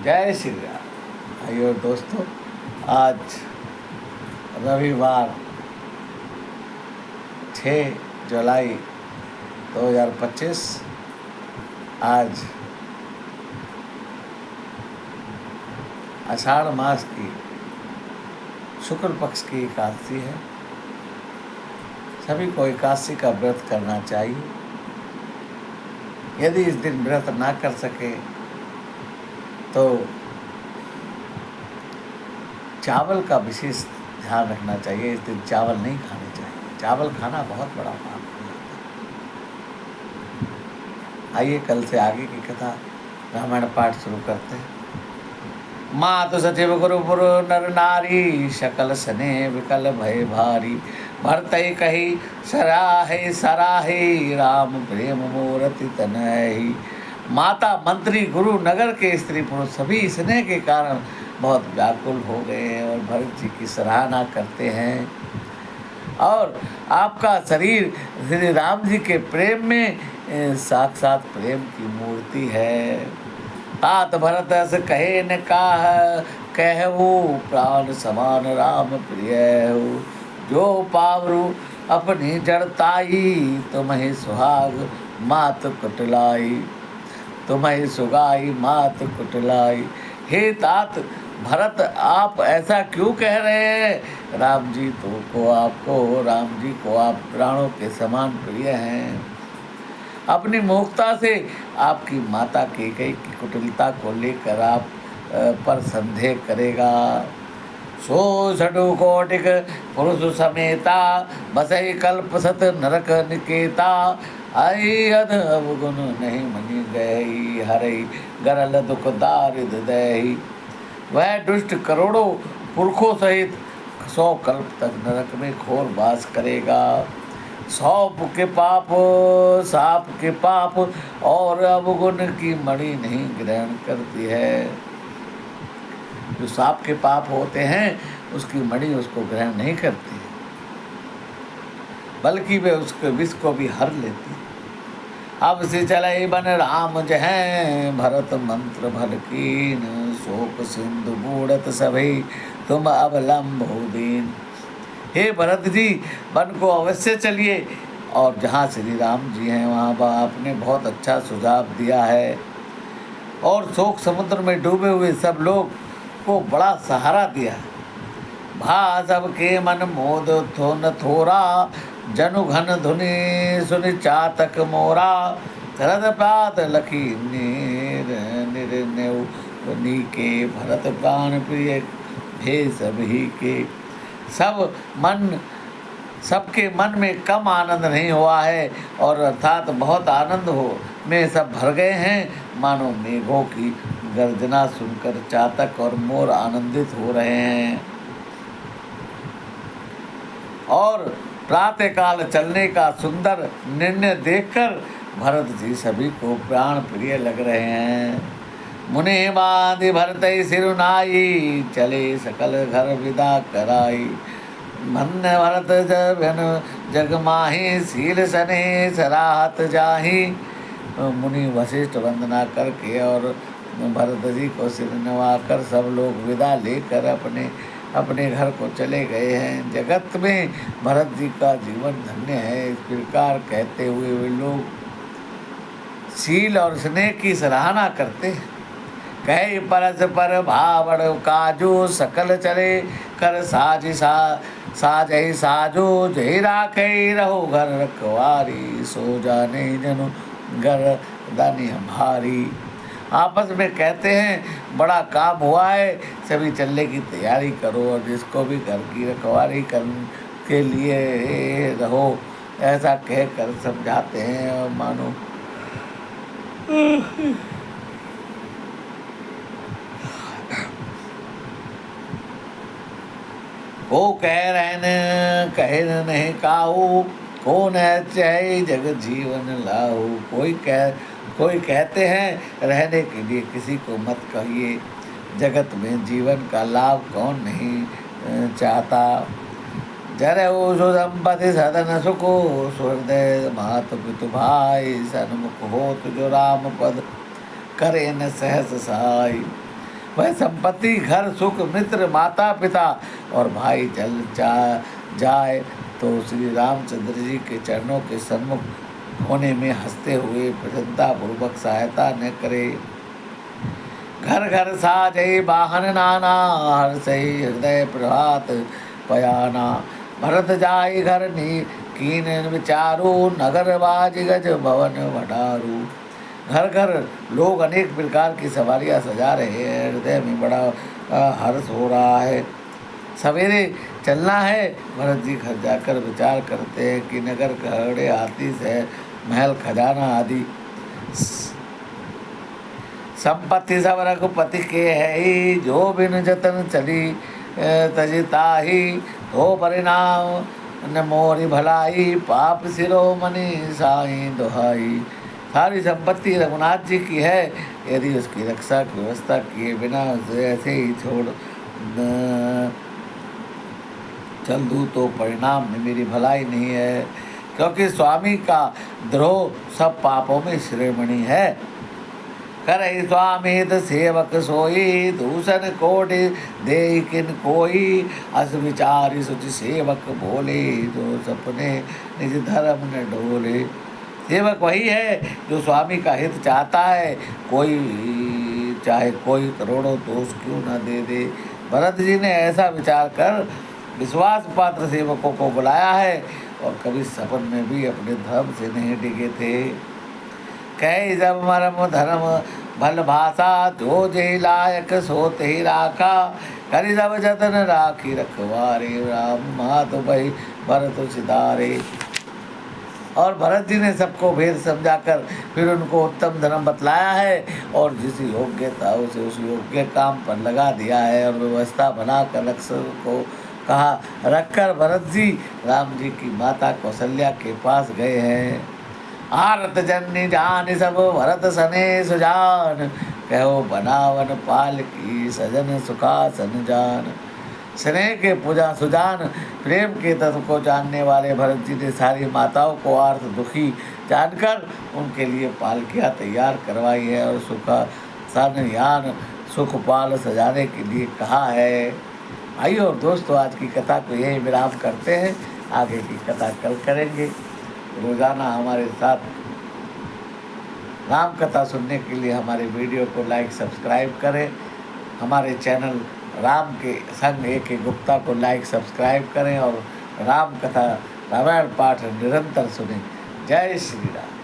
जय श्री राम। भाइयों दोस्तों, आज रविवार 6 जुलाई 2025। आज आषाढ़ मास की शुक्ल पक्ष की एकादशी है। सभी को एकादशी का व्रत करना चाहिए। यदि इस दिन व्रत ना कर सके तो चावल का विशेष ध्यान रखना चाहिए। इस दिन चावल नहीं खाने चाहिए। चावल खाना बहुत बड़ा पाप हो जाता है। आइए कल से आगे की कथा रामायण पाठ शुरू करते हैं। मातु सचिव गुरु पुरु नर नारी, सकल सने विकल भय भारी। भरतई कही सराहे सराहे, राम प्रेम मूर्ति तनहि। माता मंत्री गुरु नगर के स्त्री पुरुष सभी स्नेह के कारण बहुत व्याकुल हो गए हैं और भरत जी की सराहना करते हैं। और आपका शरीर श्री राम जी के प्रेम में साक्षात प्रेम की मूर्ति है। तात भरत अस कहे न काह, कहू प्राण समान राम प्रिय हो। जो पावरु अपनी जड़ताई, तुम्हें सुहाग मात कुटलाई। तुम्हें सुगाई मात कुटलाई। हे तात भरत, आप ऐसा क्यों कह रहे हैं? राम जी राम जी को आप प्राणों के समान प्रिय हैं। अपनी मूर्खता से आपकी माता कैकेयी की कुटिलता को लेकर आप पर संदेह करेगा। सो षडु कोटिक पुरुष समेता, बसई कल्प सत नरक निकेता। आई अध अवगुण नहीं मनी गई, हरई गरल दुख दारिद दही। वह दुष्ट करोड़ों पुरखों सहित 100 कल्प तक नरक में घोर वास करेगा। 100 के पाप, साप के पाप और अवगुण की मणि नहीं ग्रहण करती है। जो सांप के पाप होते हैं उसकी मणि उसको ग्रहण नहीं करती है, बल्कि वे उसके विष को भी हर लेती है। अब से चले बन राम जहाँ, भरत मंत्र भल कीन। शोक सिंधु बूढ़त सभी, तुम अवलंब हो दीन। हे भरत जी, वन को अवश्य चलिए। और जहाँ श्री राम जी हैं वहाँ आपने बहुत अच्छा सुझाव दिया है। और शोक समुद्र में डूबे हुए सब लोग को बड़ा सहारा दिया। भा सबके मन मोद थो न थोरा, जनु घन धुनि सुनि चातक मोरा। शरद पात लखी निर्नेव के, भरत प्राण प्रिय भे सभी के। सबके मन में कम आनंद नहीं हुआ है, और अर्थात बहुत आनंद हो में सब भर गए हैं। मानो मेघों की गर्जना सुनकर चातक और मोर आनंदित हो रहे हैं। और प्रातःकाल चलने का सुंदर निर्णय देखकर भरत जी सभी को प्राण प्रिय लग रहे हैं। मुने बांधि भरतई सिरुनाई, चले सकल घर विदा कराई। धन्य भरत जग माही, शील सने सराहत जाही। मुनि वशिष्ठ वंदना करके और भरत जी को सिर नवाकर सब लोग विदा लेकर अपने अपने घर को चले गए हैं। जगत में भरत जी का जीवन धन्य है, इस प्रकार कहते हुए वे लोग शील और स्नेह की सराहना करते हैं। कहे परस पर भावड़ काजो, सकल चले कर साजहि साजो। जय राखे रहो घर रखवारी, सो जाने जनु घर दानी भारी। आपस में कहते हैं बड़ा काम हुआ है, सभी चलने की तैयारी करो और जिसको भी घर की रखवाली करने के लिए रहो, ऐसा कहकर समझाते हैं। और मानो को कह रहन कहे नहीं काहू, कौन है चाहे जग जीवन लाहू। कोई कहते हैं रहने के लिए किसी को मत कहिए, जगत में जीवन का लाभ कौन नहीं चाहता। जरे हो सो संपत्ति सदन सुखो, हृदय मात पितु भाई। सन्मुख हो जो राम पद, करे न सहस सहाय। वह संपत्ति, घर, सुख, मित्र, माता पिता और भाई चल जाए तो श्री रामचंद्र जी के चरणों के सम्मुख होने में हंसते हुए प्रसन्नता पूर्वक सहायता न करे। घर घर साजै वाहन नाना, हर सही हृदय प्रभात पयाना। भरत जाय घर कीन विचारू, नगर बाज गज भवन भंडारू। घर घर लोग अनेक प्रकार की सवारियाँ सजा रहे हैं, हृदय में बड़ा हर्ष हो रहा है। सवेरे चलना है। भरत जी घर जाकर विचार करते हैं कि नगर घड़े हाथी से महल खजाना आदि संपत्ति सब रघुपति के है ही, जो बिन जतन चली तजिताही। हो परिणाम न मोरी भलाई, पाप शिरोमणि साई दुहाई। सारी संपत्ति रघुनाथ जी की है, यदि उसकी रक्षा की व्यवस्था किए बिना उसे ऐसे ही छोड़ चल दूँ तो परिणाम में मेरी भलाई नहीं है, क्योंकि स्वामी का द्रोह सब पापों में शिरोमणि है। करई स्वामित सेवक सोई, दूषण कोटि दे किन कोई। अस विचारी सुचि सेवक बोले, जो सपने निज धर्म न डोले। सेवक वही है जो स्वामी का हित चाहता है, कोई चाहे कोई करोड़ों दोष क्यों न दे दे। भरत जी ने ऐसा विचार कर विश्वास पात्र सेवकों को बुलाया है और कभी सपन में भी अपने धर्म से नहीं डिगे थे। कह जब मरम धर्म भल भाषा, जो जे लायक सोते ही राखा। करी जब जतन राखी रखवारे, राम मात भई भरत सिधारे। और भरत जी ने सबको भेद समझाकर फिर उनको उत्तम धर्म बतलाया है और जिस योग्य था उसे उस योग्य काम पर लगा दिया है और व्यवस्था बनाकर अक्सर को कहा रखकर भरत जी राम जी की माता कौशल्या के पास गए हैं। आरत जननी जान सब भरत सने सुजान, कहो बनावन पाल की सजन सुखासन जान। स्नेह के पूजा सुजान प्रेम के तत्व को जानने वाले भरत जी ने सारी माताओं को आर्थ दुखी जानकर उनके लिए पालकियाँ तैयार करवाई है और सुखासन यान सुखपाल सजाने के लिए कहा है। भाइयों और दोस्तों, आज की कथा को यही विराम करते हैं, आगे की कथा कल करेंगे। रोज़ाना हमारे साथ राम कथा सुनने के लिए हमारे वीडियो को लाइक सब्सक्राइब करें। हमारे चैनल राम के संग A.K. गुप्ता को लाइक सब्सक्राइब करें और राम कथा रामायण पाठ निरंतर सुनें। जय श्री राम।